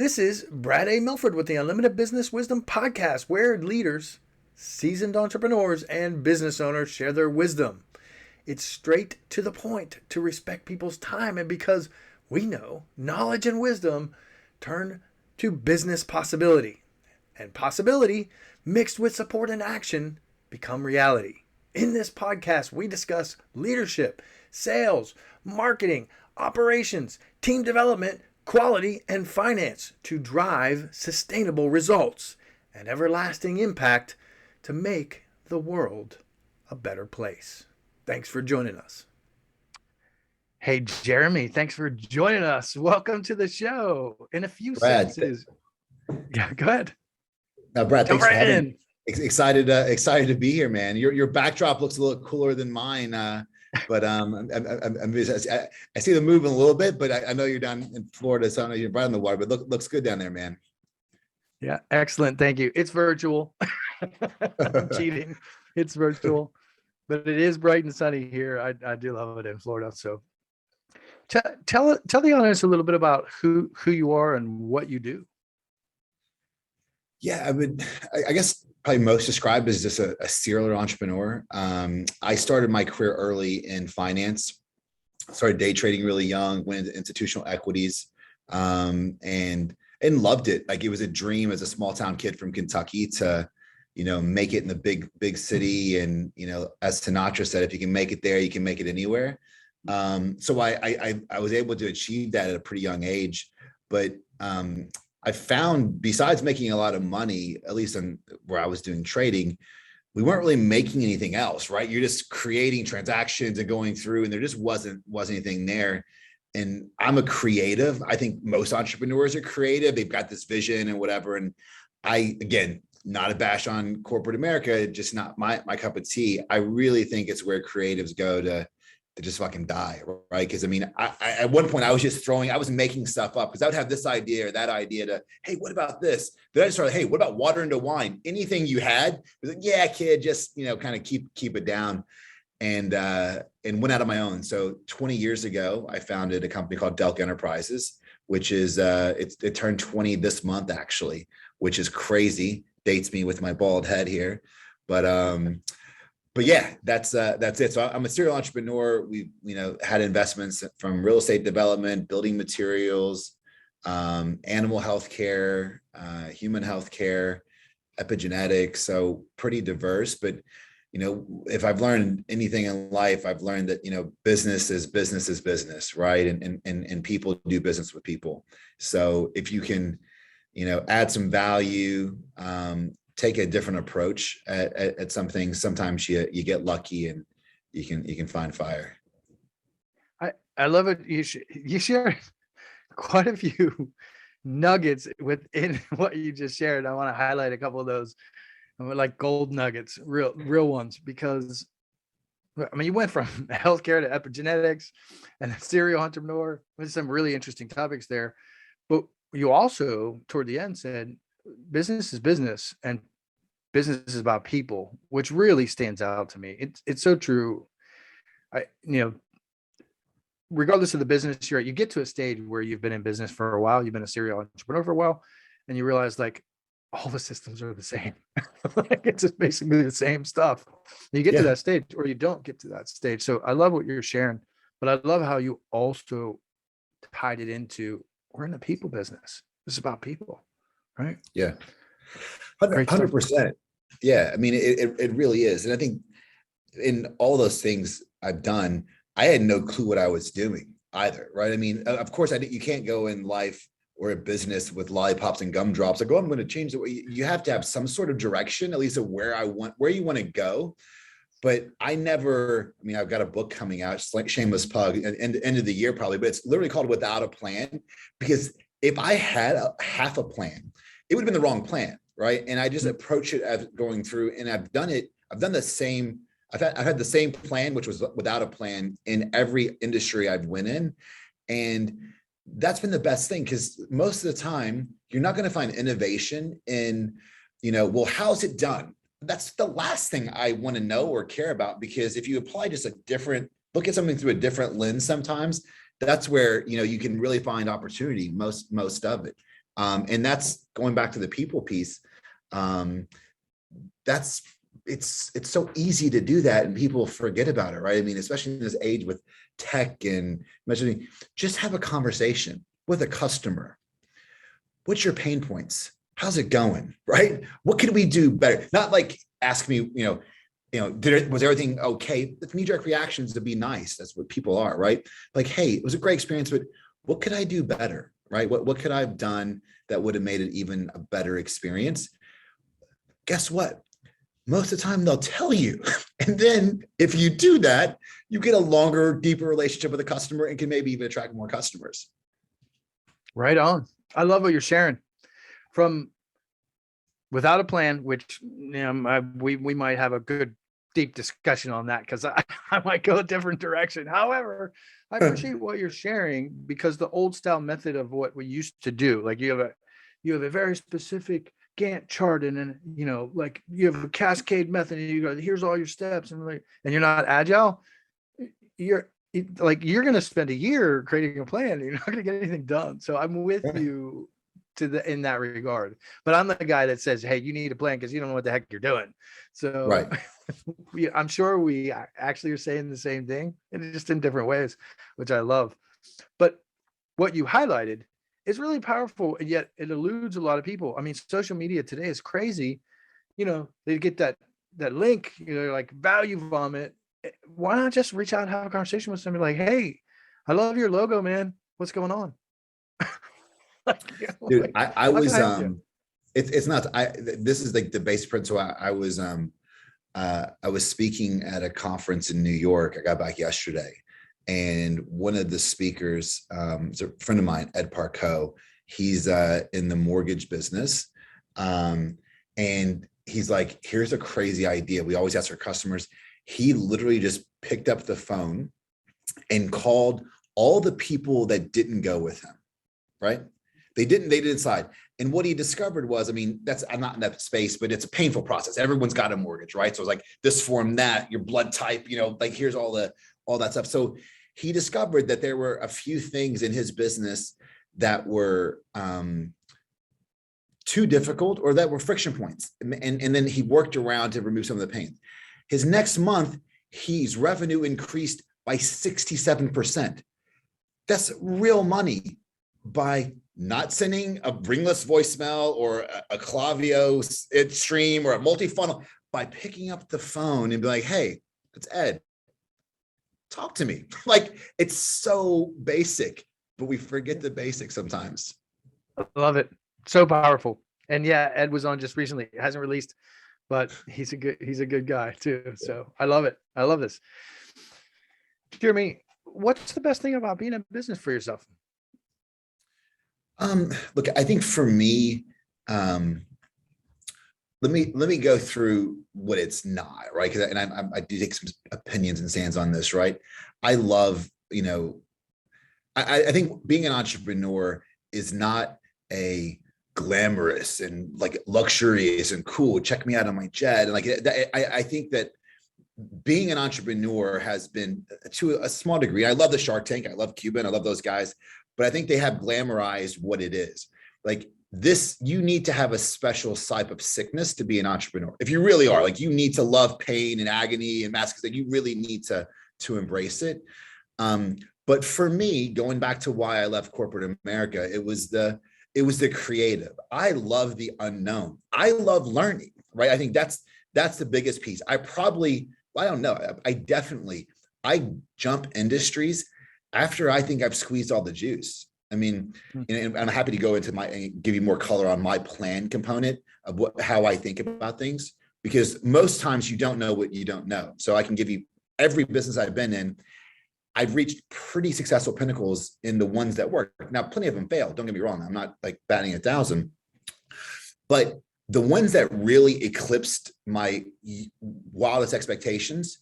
This is Brad A. Milford with the Unlimited Business Wisdom Podcast, where leaders, seasoned entrepreneurs, and business owners share their wisdom. It's straight to the point to respect people's time, and because we know knowledge and wisdom turn to business possibility, and possibility mixed with support and action become reality. In this podcast, we discuss leadership, sales, marketing, operations, team development, quality, and finance to drive sustainable results and everlasting impact to make the world a better place. Thanks for joining us. Hey, Jeremy, thanks for joining us. Welcome to the show. In a few sentences. Yeah, go ahead. Now, Brad, thanks for having me. Excited to be here, man. Your backdrop looks a little cooler than mine, but I see them moving a little bit. But I know you're down in Florida, so I know you're right on the water. But looks good down there, man. Yeah, excellent. Thank you. It's virtual. I'm cheating. It's virtual, but it is bright and sunny here. I do love it in Florida. So tell the audience a little bit about who you are and what you do. Yeah, I guess probably most described as just a serial entrepreneur. I started my career early in finance, started day trading really young, went into institutional equities, and loved it. Like, it was a dream as a small town kid from Kentucky to, make it in the big city. And, as Sinatra said, if you can make it there, you can make it anywhere. So I was able to achieve that at a pretty young age, but I found, besides making a lot of money, at least where I was doing trading, we weren't really making anything else, right? You're just creating transactions and going through, and there just wasn't anything there. And I'm a creative. I think most entrepreneurs are creative. They've got this vision and whatever. And again, not a bash on corporate America, just not my cup of tea. I really think it's where creatives go to just fucking die, right? Because I at one point I was making stuff up because I would have this idea or that idea to, hey, what about this? Then I started, hey, what about water into wine? Anything you had? I was like, yeah, kid, just kind of keep it down, and went out on my own. So 20 years ago, I founded a company called Delk Enterprises, which is it turned 20 this month actually, which is crazy. Dates me with my bald head here, but yeah, that's it. So I'm a serial entrepreneur. We, had investments from real estate development, building materials, animal healthcare, human healthcare, epigenetics. So pretty diverse. But, if I've learned anything in life, I've learned that, business is business, right? And people do business with people. So if you can, add some value, take a different approach at something, sometimes you get lucky and you can find fire. I love it. You share quite a few nuggets within what you just shared. I want to highlight a couple of those, like gold nuggets, real ones, because you went from healthcare to epigenetics and a serial entrepreneur with some really interesting topics there. But you also, toward the end, said business is business and business is about people, which really stands out to me. It's so true. Regardless of the business you're at, you get to a stage where you've been in business for a while, you've been a serial entrepreneur for a while, and you realize like all the systems are the same. Like, it's just basically the same stuff. You get to that stage, or you don't get to that stage. So I love what you're sharing, but I love how you also tied it into, we're in the people business. This is about people, right? Yeah. 100%. Yeah. It really is. And I think in all those things I've done, I had no clue what I was doing either. Right. Of course you can't go in life or a business with lollipops and gumdrops. Like, oh, I'm going to change the way. You have to have some sort of direction, at least of where you want to go. But I've got a book coming out, it's like shameless plug, at the end of the year probably, but it's literally called Without a Plan, because if I had half a plan, it would have been the wrong plan. Right. And I just approach it as going through, and I've done the same. I've had the same plan, which was without a plan, in every industry I've went in. And that's been the best thing, because most of the time you're not going to find innovation in, well, how's it done? That's the last thing I want to know or care about, because if you apply just look at something through a different lens, sometimes that's where, you can really find opportunity most of it. And that's going back to the people piece. That's it's so easy to do that, and people forget about it, right? I mean, especially in this age with tech and messaging, just have a conversation with a customer. What's your pain points? How's it going? Right? What can we do better? Not like ask me, was everything okay? The knee-jerk reactions to be nice. That's what people are, right? Like, hey, it was a great experience, but what could I do better? Right? What could I have done that would have made it even a better experience? Guess what? Most of the time they'll tell you. And then if you do that, you get a longer, deeper relationship with the customer and can maybe even attract more customers. Right on. I love what you're sharing. From without a plan, which we might have a good deep discussion on that, because I might go a different direction. However, I appreciate what you're sharing, because the old style method of what we used to do, like you have a very specific Gantt chart, and then like you have a cascade method, and you go, here's all your steps, and you're not agile. You're going to spend a year creating a plan, and you're not going to get anything done. So I'm with you in that regard. But I'm the guy that says, hey, you need a plan because you don't know what the heck you're doing. So right. I'm sure we actually are saying the same thing, and just in different ways, which I love. But what you highlighted is really powerful, and yet it eludes a lot of people. I mean, social media today is crazy. They get that link, like value vomit. Why not just reach out and have a conversation with somebody like, hey, I love your logo, man. What's going on? Dude, I was it's not this is like the base principle. I was speaking at a conference in New York. I got back yesterday, and one of the speakers is a friend of mine, Ed Parco. He's in the mortgage business, and he's like, here's a crazy idea. We always ask our customers. He literally just picked up the phone and called all the people that didn't go with him, right? They didn't decide. And what he discovered was, I'm not in that space, but it's a painful process. Everyone's got a mortgage, right? So it's like this form, that, your blood type, like here's all that stuff. So he discovered that there were a few things in his business that were too difficult or that were friction points. And then he worked around to remove some of the pain. His next month, his revenue increased by 67%. That's real money by not sending a ringless voicemail or a Klaviyo stream or a multi-funnel, by picking up the phone and be like, hey, it's Ed. Talk to me. Like, it's so basic, but we forget the basics sometimes. I love it. So powerful. And yeah, Ed was on just recently. It hasn't released, but he's a good guy too. So I love it. I love this. Jeremy, what's the best thing about being in business for yourself? Look, I think for me, let me go through what it's not, right? Because I do take some opinions and stands on this, right? I love, I think being an entrepreneur is not a glamorous and like luxurious and cool. Check me out on my jet, and like I think that being an entrepreneur has been, to a small degree. I love the Shark Tank. I love Cuban. I love those guys. But I think they have glamorized what it is. Like this, you need to have a special type of sickness to be an entrepreneur. If you really are, like, you need to love pain and agony and masks, that you really need to embrace it. But for me, going back to why I left corporate America, it was the creative. I love the unknown. I love learning, right? I think that's the biggest piece. I don't know. I jump industries after I think I've squeezed all the juice. I mean, and I'm happy to go into give you more color on my plan component of how I think about things, because most times you don't know what you don't know. So I can give you every business I've been in. I've reached pretty successful pinnacles in the ones that work. Now, plenty of them failed. Don't get me wrong. I'm not like batting 1,000, but the ones that really eclipsed my wildest expectations,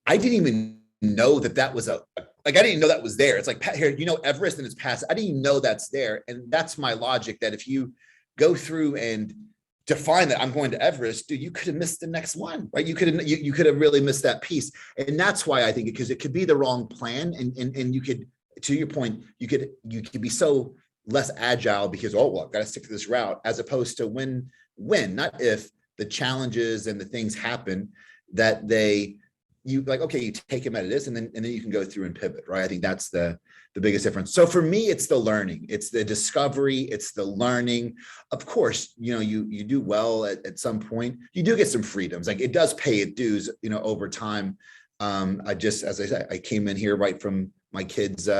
I didn't even know that was I didn't even know that was there. It's like, here, Everest, and it's past. I didn't even know that's there. And that's my logic, that if you go through and define that I'm going to Everest, dude, you could have missed the next one, right? You could have really missed that piece. And that's why I think, because it could be the wrong plan. And you could, to your point, you could be so less agile because, oh, well, I've got to stick to this route, as opposed to when, not if, the challenges and the things happen that you like, okay, you take them as it is, and then you can go through and pivot, right? I think that's the biggest difference. So for me, it's the learning, it's the discovery, it's the learning. Of course, you do well at some point, you do get some freedoms. Like, it does pay its dues, over time. As I said, I came in here right from my kids'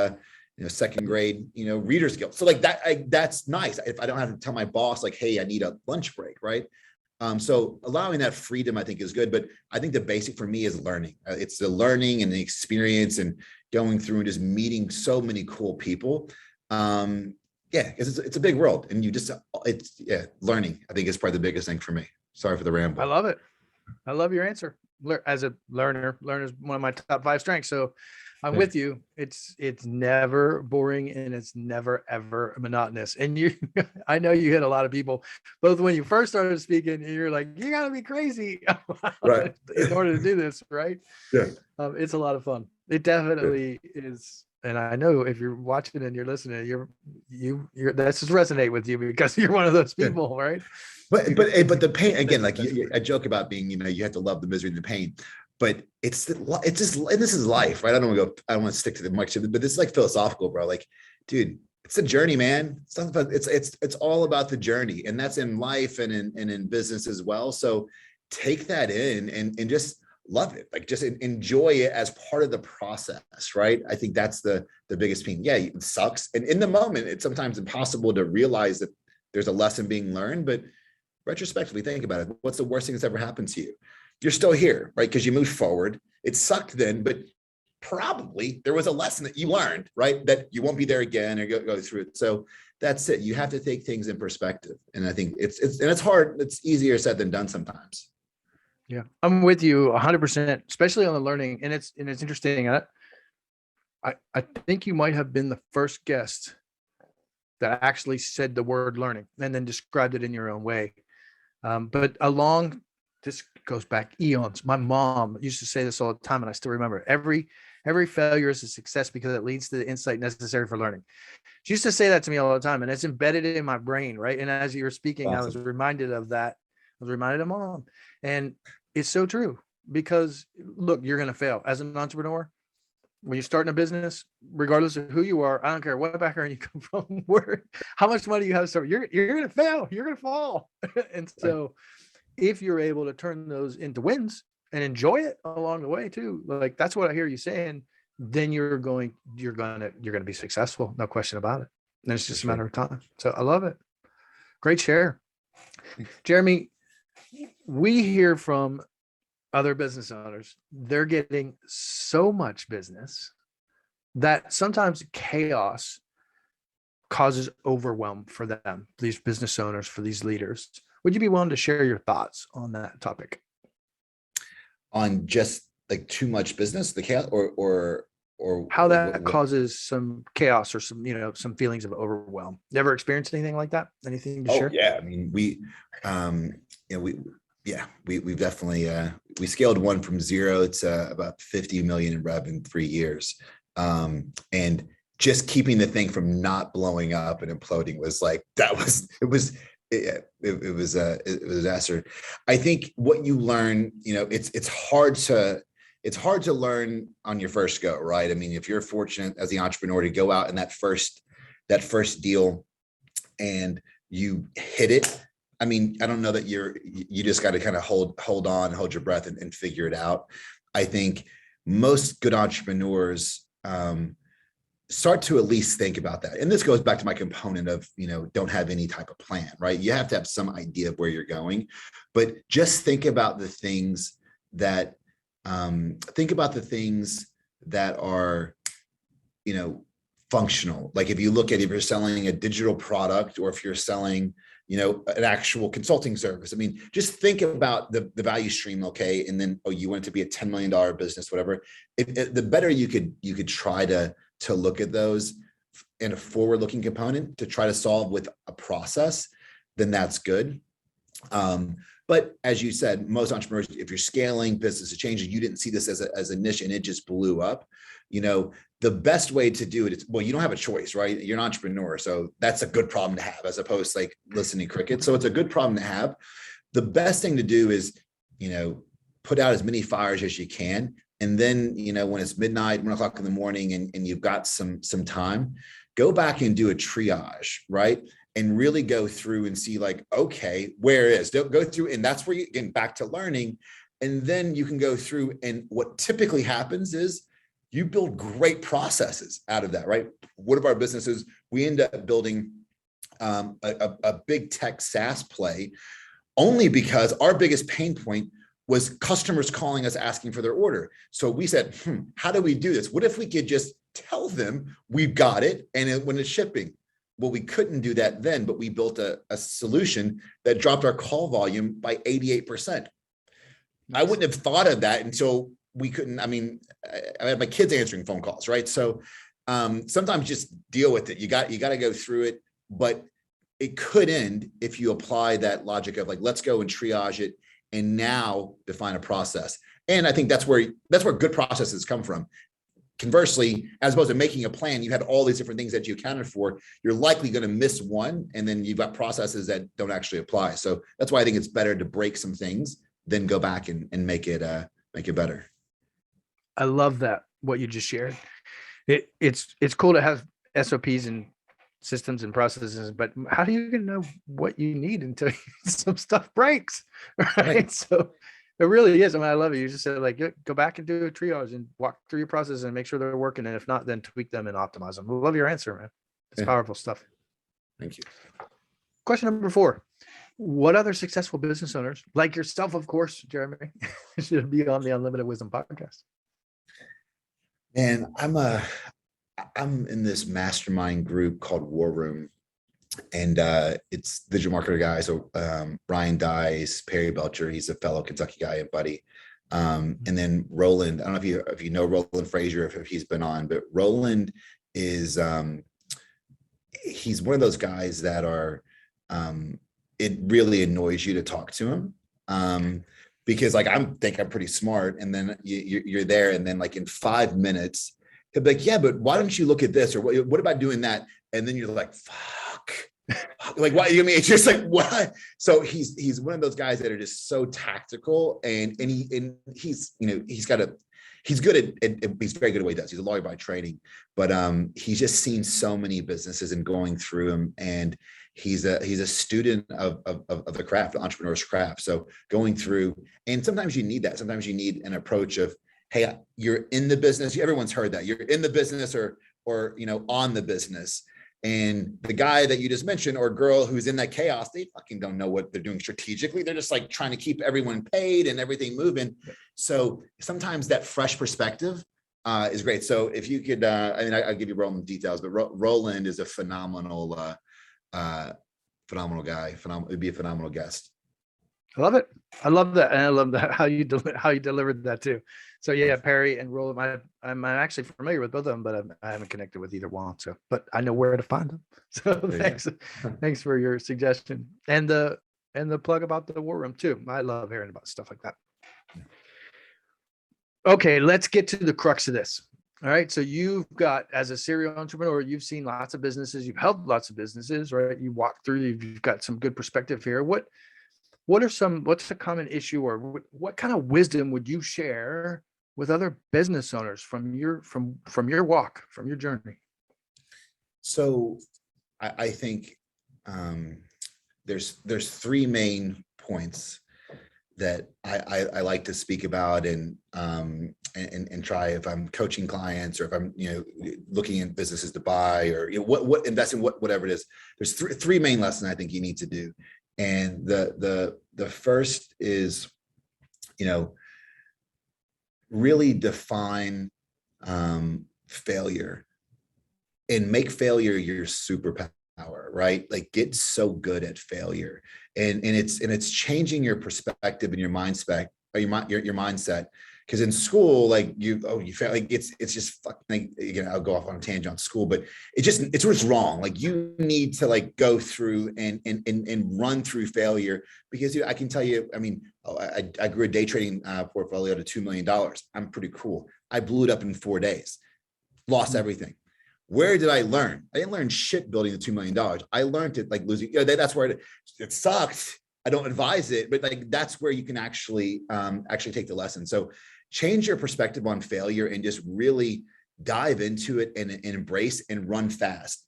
second grade, readers guild. So like that's nice. If I don't have to tell my boss, like, hey, I need a lunch break, right? So allowing that freedom, I think, is good. But I think the basic for me is learning. It's the learning and the experience and going through and just meeting so many cool people. Because it's a big world, and learning, I think, is probably the biggest thing for me. Sorry for the ramble. I love it. I love your answer. As a learner is one of my top 5 strengths. So I'm with you. It's never boring, and it's never ever monotonous. And I know you hit a lot of people, both when you first started speaking, and you're like, you gotta be crazy, right, in order to do this, right? Yeah. It's a lot of fun. It definitely is. And I know if you're watching and you're listening, you're that's just resonate with you because you're one of those people, right? But the pain, again, like I joke about being, you have to love the misery and the pain. But it's just, and this is life, right? I don't want to stick to the much of it, but this is like philosophical, bro. Like, dude, it's a journey, man. It's all about the journey, and that's in life and in business as well. So take that in and just love it. Like, just enjoy it as part of the process, right? I think that's the biggest pain. Yeah, it sucks, and in the moment, it's sometimes impossible to realize that there's a lesson being learned. But retrospectively, think about it. What's the worst thing that's ever happened to you? You're still here, right? Because you moved forward. It sucked then, but probably there was a lesson that you learned, right? That you won't be there again or go through it. So that's it. You have to take things in perspective. And I think it's hard. It's easier said than done sometimes. Yeah, I'm with you 100%, especially on the learning. And it's interesting. I think you might have been the first guest that actually said the word learning and then described it in your own way. But this goes back eons. My mom used to say this all the time, and I still remember it. Every failure is a success because it leads to the insight necessary for learning. She used to say that to me all the time, and it's embedded in my brain, right? And as you were speaking, awesome. I was reminded of that. I was reminded of Mom, and it's so true, because look, you're going to fail as an entrepreneur. When you're starting a business, regardless of who you are, I don't care what background you come from, how much money you have to start, you're going to fail, you're going to fall. And so if you're able to turn those into wins and enjoy it along the way too, like that's what I hear you saying, then you're going to be successful. No question about it. And it's just a matter of time. So I love it. Great share. Jeremy, we hear from other business owners, they're getting so much business that sometimes chaos causes overwhelm for them, these business owners, for these leaders. Would you be willing to share your thoughts on that topic? On just like too much business, the chaos, or how that causes some chaos or some, some feelings of overwhelm. You ever experienced anything like that? Anything to share? Yeah. I mean, we've definitely, we scaled one from 0 to about 50 million in rev in 3 years. And just keeping the thing from not blowing up and imploding was like, it was a disaster. I think what you learn, it's hard to learn on your first go, right? I mean, if you're fortunate as the entrepreneur to go out in that first deal and you hit it, I mean, I don't know that you just got to kind of hold on, hold your breath and figure it out. I think most good entrepreneurs start to at least think about that. And this goes back to my component of, don't have any type of plan, right? You have to have some idea of where you're going, but just think about the things that are, functional. Like if you're selling a digital product, or if you're selling, an actual consulting service. I mean, just think about the value stream. Okay. And then, you want it to be a $10 million business, whatever. The better you could try to look at those in a forward-looking component to try to solve with a process, then that's good. But But as you said, most entrepreneurs, if you're scaling, business is changing, you didn't see this as a niche and it just blew up. The best way to do it is, well, you don't have a choice, right? You're an entrepreneur. So that's a good problem to have, as opposed to like listening to cricket. So it's a good problem to have. The best thing to do is, put out as many fires as you can. And then, when it's midnight, 1 o'clock in the morning, and you've got some time, go back and do a triage, right? And really go through and see like, okay, where is, go through. And that's where you get back to learning. And then you can go through, and what typically happens is you build great processes out of that, right? One of our businesses, we end up building a big tech SaaS play, only because our biggest pain point was customers calling us asking for their order. So we said, how do we do this? What if we could just tell them we've got it and when it's shipping? Well, we couldn't do that then, but we built a solution that dropped our call volume by 88%. I wouldn't have thought of that until we couldn't. I had my kids answering phone calls, right? So sometimes just deal with it. You got to go through it, but it could end if you apply that logic of like, let's go and triage it and now define a process. And I think that's where good processes come from. Conversely, as opposed to making a plan, you had all these different things that you accounted for. You're likely going to miss one, and then you've got processes that don't actually apply. So that's why I think it's better to break some things than go back and make it better. I love that, what you just shared. It's cool to have SOPs and systems and processes, but how do you know what you need until some stuff breaks, right? So it really is. I love it. You just said like, go back and do a triage and walk through your process and make sure they're working. And if not, then tweak them and optimize them. I love your answer, man. It's powerful stuff. Thank you. Question number 4. What other successful business owners, like yourself, of course, Jeremy, should be on the Unlimited Wisdom podcast? And I'm in this mastermind group called War Room, and it's digital marketer guys. So Ryan Dice, Perry Belcher, he's a fellow Kentucky guy and buddy. And then Roland, I don't know if you know Roland Frazier, if he's been on, but Roland is he's one of those guys that are it really annoys you to talk to him. Because like I'm pretty smart, and then you're there, and then like in 5 minutes he'll be like, yeah, but why don't you look at this, or what about doing that? And then you're like, fuck, like why? I mean, it's just like what? So he's one of those guys that are just so tactical, and he's he's good at he's very good at what he does. He's a lawyer by training, but he's just seen so many businesses and going through them, and he's a student of the craft, the entrepreneur's craft. So going through, and sometimes you need that. Sometimes you need an approach of, hey, you're in the business. Everyone's heard that you're in the business or on the business. And the guy that you just mentioned, or girl who's in that chaos, they fucking don't know what they're doing strategically. They're just like trying to keep everyone paid and everything moving. So sometimes that fresh perspective is great. So if you could, I'll give you Roland details, but Roland is a phenomenal guy. It'd be a phenomenal guest. I love it. I love that. And I love that how you delivered that too. So yeah, Perry and Roland, I'm actually familiar with both of them, but I haven't connected with either one. So, but I know where to find them. So thanks for your suggestion and the plug about the War Room too. I love hearing about stuff like that. Okay, let's get to the crux of this. All right. So you've got, as a serial entrepreneur, you've seen lots of businesses, you've helped lots of businesses, right? You walk through, you've got some good perspective here. What's a common issue, or what kind of wisdom would you share with other business owners from your walk, from your journey? So I think there's 3 main points that I like to speak about and try, if I'm coaching clients or if I'm looking at businesses to buy, or what invest in whatever it is. There's 3 main lessons I think you need to do. And the first is, really define failure and make failure your superpower, right? Like get so good at failure, and it's changing your perspective and your mindset, or your mindset Because in school, like you feel like it's just fucking, like, again, I'll go off on a tangent on school, but it's what's wrong. Like you need to like go through and run through failure, because I can tell you, I mean, I grew a day trading portfolio to $2 million. I'm pretty cool. I blew it up in 4 days, lost everything. Where did I learn? I didn't learn shit building the $2 million. I learned it like losing. That's where it sucked. I don't advise it, but like that's where you can actually take the lesson. So change your perspective on failure and just really dive into it and embrace and run fast.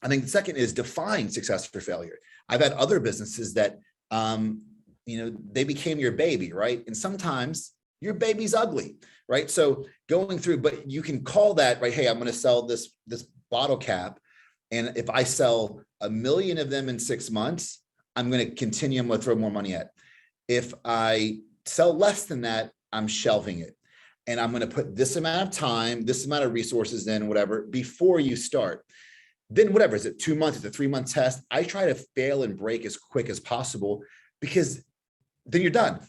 I think the second is define success for failure. I've had other businesses that they became your baby, right? And sometimes your baby's ugly, right? So going through, but you can call that, right? Hey, I'm going to sell this bottle cap, and if I sell 1 million of them in 6 months, I'm going to continue. I'm going to throw more money at. If I sell less than that, I'm shelving it, and I'm going to put this amount of time, this amount of resources in, whatever, before you start. Then whatever, is it 2 months? It's a 3-month test. I try to fail and break as quick as possible, because then you're done.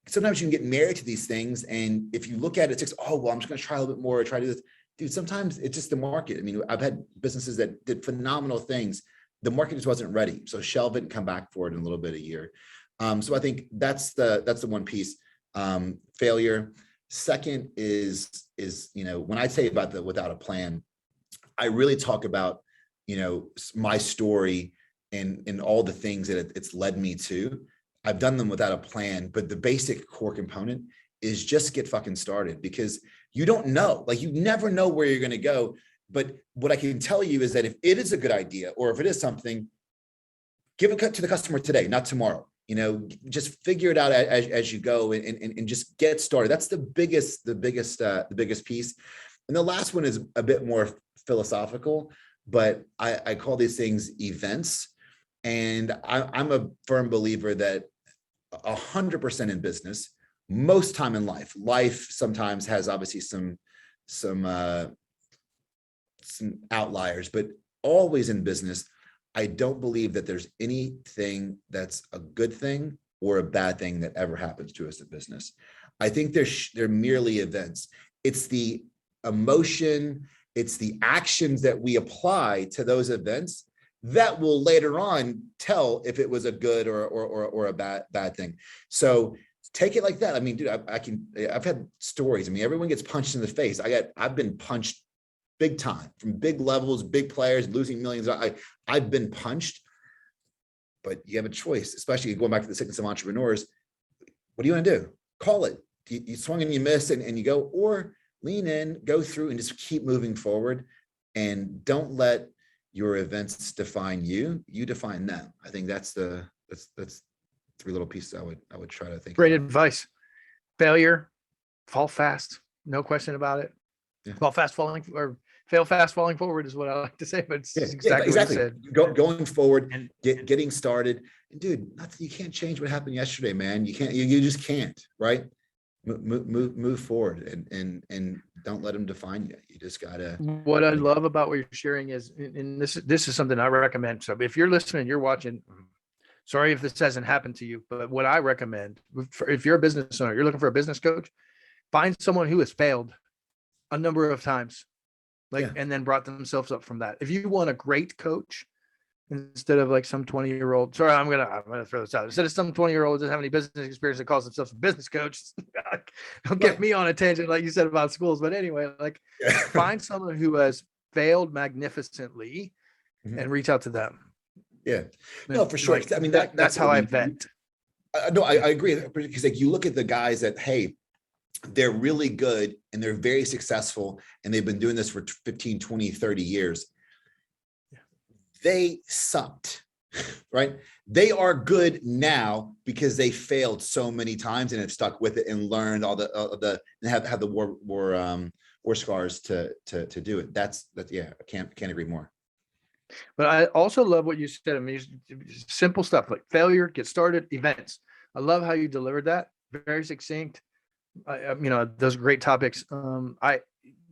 Sometimes you can get married to these things, and if you look at it, it's like, oh, well, I'm just going to try a little bit more, or try to do this. Dude, sometimes it's just the market. I mean, I've had businesses that did phenomenal things. The market just wasn't ready. So shelve it and come back for it in a little bit a year. So I think that's the one piece. Failure. Second is when I say about the without a plan, I really talk about, my story and all the things that it's led me to. I've done them without a plan, but the basic core component is just get fucking started, because you don't know, like you never know where you're going to go. But what I can tell you is that if it is a good idea, or if it is something, give it to the customer today, not tomorrow. Just figure it out as you go and just get started. That's the biggest piece. And the last one is a bit more philosophical, but I call these things events. And I'm a firm believer that 100% in business, most time in life sometimes has obviously some outliers, but always in business, I don't believe that there's anything that's a good thing or a bad thing that ever happens to us in business. I think they're merely events. It's the emotion, it's the actions that we apply to those events that will later on tell if it was a good or a bad thing. So take it like that. I mean, dude, I've had stories. I mean, everyone gets punched in the face. I've been punched big time from big levels, big players, losing millions. I've been punched, but you have a choice, especially going back to the sickness of entrepreneurs. What do you want to do? Call it. You swung and you missed and you go, or lean in, go through and just keep moving forward, and don't let your events define you. You define them. I think that's three little pieces I would try to think. Great advice. Failure, fall fast, no question about it. Yeah. Fail fast, falling forward is what I like to say, but it's exactly what you said. Going forward and getting started. And dude, you can't change what happened yesterday, man. You can't. You just can't. Right? Move forward and don't let them define you. You just gotta. What I love about what you're sharing is, and this is something I recommend. So if you're listening, you're watching. Sorry if this hasn't happened to you, but what I recommend, if you're a business owner, you're looking for a business coach, find someone who has failed a number of times, and then brought themselves up from that. If you want a great coach, instead of like some 20-year-old, sorry, I'm gonna throw this out. Instead of some 20-year-old doesn't have any business experience that calls themselves a business coach, don't get me on a tangent like you said about schools. But anyway, find someone who has failed magnificently and reach out to them. Yeah, no, for sure. I mean, that's how I vet. No, I agree, because you look at the guys that, hey, they're really good and they're very successful and they've been doing this for 15, 20, 30 years. They sucked, right? They are good now because they failed so many times and have stuck with it and learned all the and have the war scars to do it. That's I can't agree more. But I also love what you said. I mean, simple stuff like failure, get started, events. I love how you delivered that. Very succinct. Those are great topics.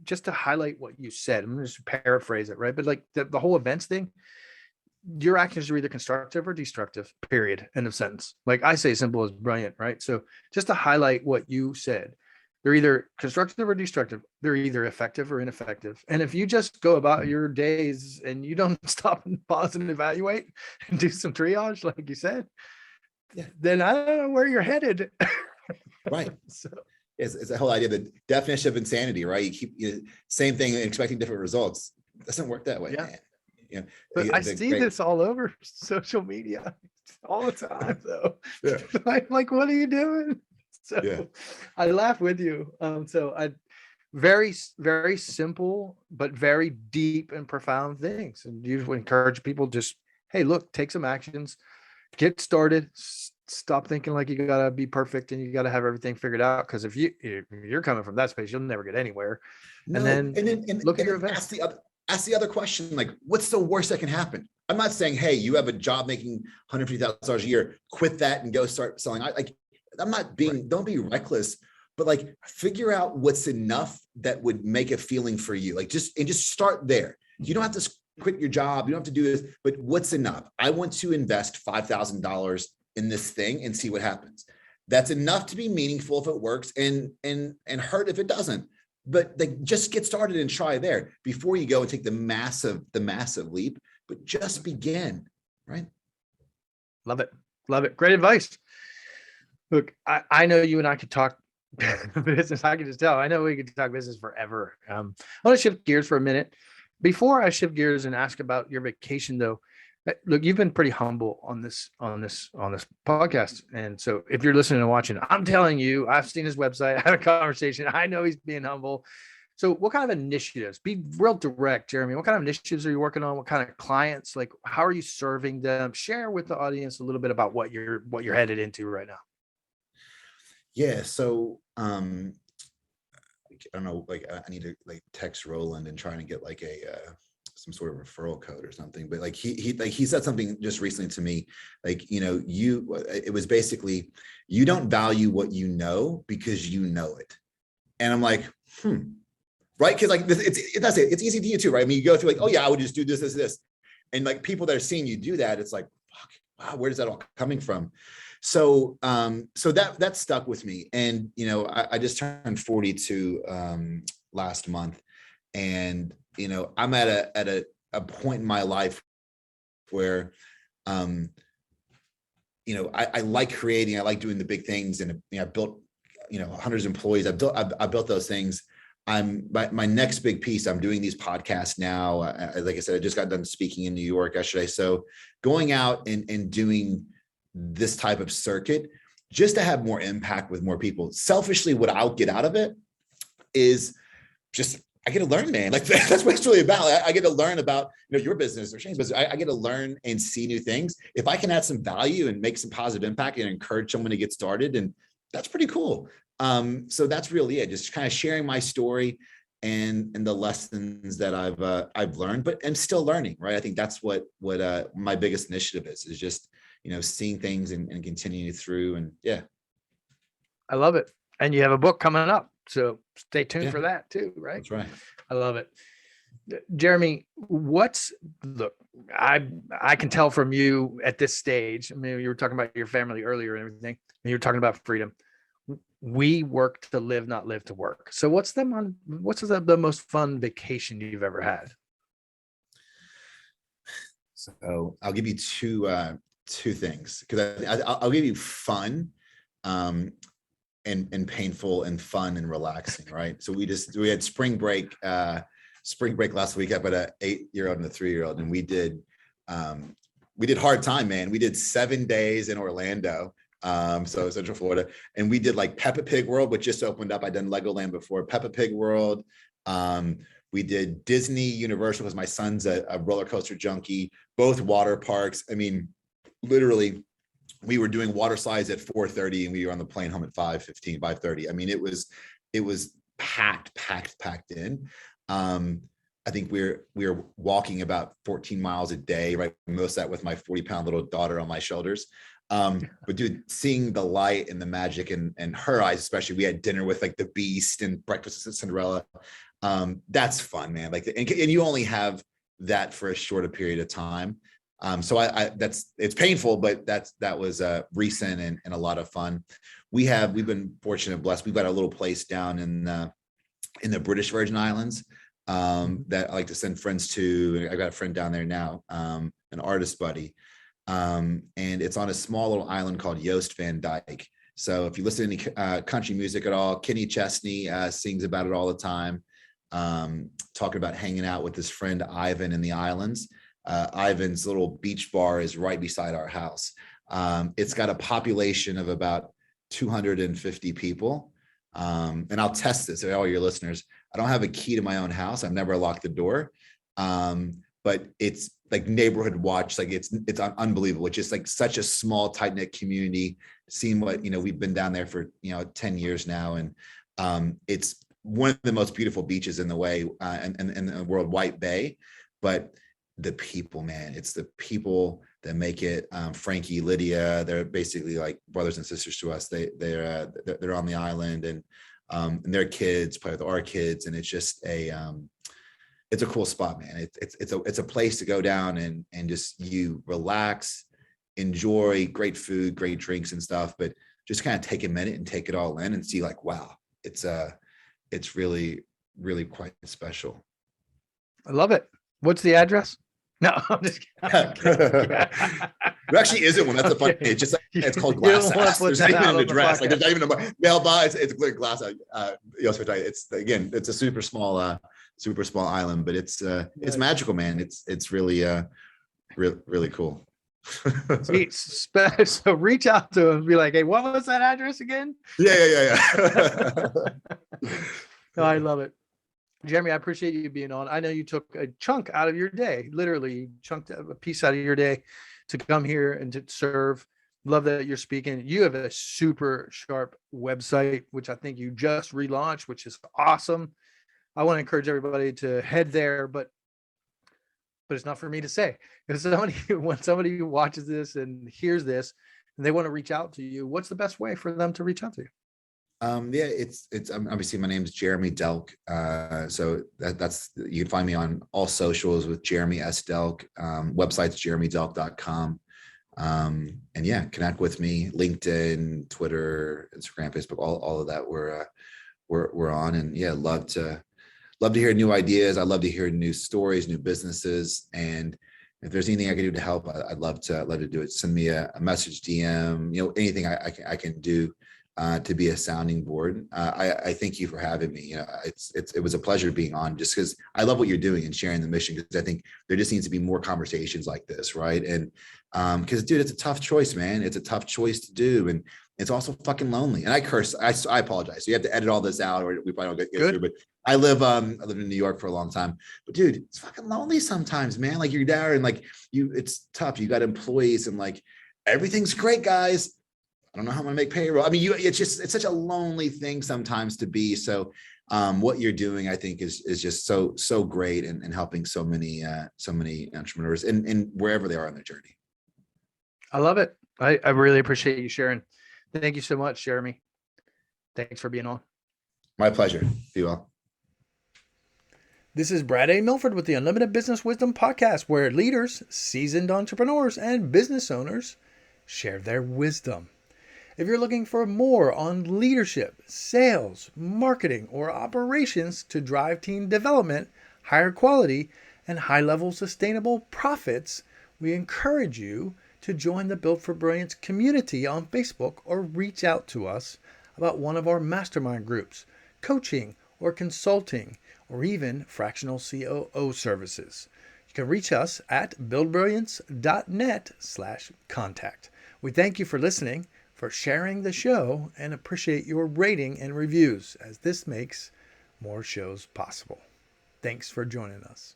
Just to highlight what you said, I'm going to just paraphrase it, right? But like the whole events thing, your actions are either constructive or destructive, period. End of sentence. Like I say, simple is brilliant, right? So just to highlight what you said, They're either constructive or destructive. They're either effective or ineffective. And if you just go about your days and you don't stop and pause and evaluate and do some triage, like you said, Yeah. then I don't know where you're headed. Right. So It's the whole idea, the definition of insanity, right? You keep same thing and expecting different results. It doesn't work that way, yeah. man. You know, But I see this all over social media all the time, though. Yeah. I'm like, what are you doing? So Yeah. I laugh with you. So I very, very simple, but very deep and profound things. And you encourage people just, hey, look, take some actions, get started, stop thinking like you gotta be perfect and you gotta have everything figured out. Because if you're coming from that space, you'll never get anywhere. No, And then look at your events. Ask the other question, like, what's the worst that can happen? I'm not saying, hey, you have a job making $150,000 a year, quit that and go start selling. I'm not being, right. Don't be reckless, but like figure out what's enough that would make a feeling for you. Like just start there. You don't have to quit your job. You don't have to do this, but what's enough? I want to invest $5,000 in this thing and see what happens. That's enough to be meaningful if it works and hurt if it doesn't. But like just get started and try there before you go and take the massive leap, but just begin, right? Love it. Love it. Great advice. Look, I know you and I could talk business. I can just tell. I know we could talk business forever. I want to shift gears for a minute. Before I shift gears and ask about your vacation, though, look, you've been pretty humble on this podcast. And so if you're listening and watching, I'm telling you, I've seen his website, I had a conversation. I know he's being humble. So what kind of initiatives, be real direct, Jeremy, what kind of initiatives are you working on? What kind of clients, like, how are you serving them? Share with the audience a little bit about what you're headed into right now. Yeah. So, I don't know, like I need to like text Roland and try and get like some sort of referral code or something. But like he said something just recently to me, like, it was basically, you don't value what you know because you know it. And I'm like, right? Cause like it's easy to you too, right? I mean, you go through like, oh yeah, I would just do this. And like people that are seeing you do that, it's like, fuck, wow, where does that all coming from? So, that stuck with me. And, I just turned 42 last month, and, I'm at a point in my life where, I like creating, I like doing the big things. And, I built, hundreds of employees. I built those things. My next big piece, I'm doing these podcasts now. Like I said, I just got done speaking in New York yesterday. So going out and doing this type of circuit just to have more impact with more people. Selfishly, what I'll get out of it is just, I get to learn, man. Like that's what it's really about. I get to learn about, your business or Shane's business. I get to learn and see new things. If I can add some value and make some positive impact and encourage someone to get started, and that's pretty cool. So that's really it. Just kind of sharing my story and the lessons that I've learned, but I'm still learning, right? I think that's what my biggest initiative is just, seeing things and continuing through. And yeah. I love it. And you have a book coming up, so stay tuned for that too, right? That's right. I love it. Jeremy, look, I can tell from you at this stage, I mean, you were talking about your family earlier and everything, and you were talking about freedom. We work to live, not live to work. So what's the most fun vacation you've ever had? So I'll give you two things, because I'll give you fun and painful and fun and relaxing, right? So we had spring break last week. I've got an 8-year-old and a 3-year-old, and we did hard time, man. We did 7 days in Orlando, so Central Florida, and we did like Peppa Pig World, which just opened up. I'd done Legoland before. Peppa Pig World. We did Disney, Universal, because my son's a roller coaster junkie, both water parks. I mean, literally, we were doing water slides at 4:30 and we were on the plane home at 5:15, 5:30. I mean, it was packed in. I think we were walking about 14 miles a day, right? Most of that with my 40-pound little daughter on my shoulders. But dude, seeing the light and the magic and her eyes, especially, we had dinner with like the Beast and breakfast at Cinderella. That's fun, man. Like, and you only have that for a shorter period of time. So it's painful, but that was recent and a lot of fun. we've been fortunate and blessed. We've got a little place down in the British Virgin Islands that I like to send friends to. I've got a friend down there now, an artist buddy. And it's on a small little island called 𝐓𝐿 van Dijk. So if you listen to any country music at all, Kenny Chesney sings about it all the time, talking about hanging out with his friend Ivan in the islands. Ivan's little beach bar is right beside our house. It's got a population of about 250 people. And I'll test this to all your listeners. I don't have a key to my own house. I've never locked the door. But it's like neighborhood watch. Like it's unbelievable. It's just like such a small, tight knit community. Seeing what, we've been down there for, 10 years now. And it's one of the most beautiful beaches in the way in the world, White Bay. But the people, man, it's the people that make it. Frankie, Lydia, they're basically like brothers and sisters to us. They're on the island, and their kids play with our kids, and it's just it's a cool spot, man. It's a place to go down and just you relax, enjoy great food, great drinks and stuff, but just kind of take a minute and take it all in and see like, wow, it's really, really quite special. I love it. What's the address? No, I'm just kidding. There actually isn't one. That's a funny. It's just it's called Glass House. There's not even an address. Like there's not even a mailbox. It's a clear Glass House. It's a super small island, but it's magical, man. It's really really cool. So reach out to him and be like, hey, what was that address again? Yeah. No, I love it. Jeremy, I appreciate you being on. I know you took a chunk out of your day, literally chunked a piece out of your day to come here and to serve. Love that you're speaking. You have a super sharp website, which I think you just relaunched, which is awesome. I want to encourage everybody to head there, but it's not for me to say. Because when somebody watches this and hears this and they want to reach out to you, what's the best way for them to reach out to you? It's obviously my name is Jeremy Delk. So that's you can find me on all socials with Jeremy S. Delk. Website's jeremydelk.com. And yeah, connect with me, LinkedIn, Twitter, Instagram, Facebook, all of that we're on. And yeah, love to hear new ideas. I love to hear new stories, new businesses. And if there's anything I can do to help, I'd love to do it. Send me a message, DM, anything I can do to be a sounding board. I thank you for having me. It was a pleasure being on, just because I love what you're doing and sharing the mission, because I think there just needs to be more conversations like this, right? And because dude, it's a tough choice, man. It's a tough choice to do, and it's also fucking lonely. And I curse. I apologize. So you have to edit all this out, or we probably don't get through. But I lived in New York for a long time. But dude, it's fucking lonely sometimes, man. Like you're there and like it's tough. You got employees and like everything's great, guys. I don't know how I'm gonna make payroll. I mean, it's such a lonely thing sometimes to be. So what you're doing, I think, is just so great and helping so many entrepreneurs and wherever they are on their journey. I love it. I really appreciate you sharing. Thank you so much, Jeremy. Thanks for being on. My pleasure. Be well. This is Brad A. Milford with the Unlimited Business Wisdom Podcast, where leaders, seasoned entrepreneurs, and business owners share their wisdom. If you're looking for more on leadership, sales, marketing, or operations to drive team development, higher quality, and high-level sustainable profits, we encourage you to join the Built for Brilliance community on Facebook or reach out to us about one of our mastermind groups, coaching or consulting, or even fractional COO services. You can reach us at buildbrilliance.net/contact. We thank you for listening, for sharing the show, and appreciate your rating and reviews, as this makes more shows possible. Thanks for joining us.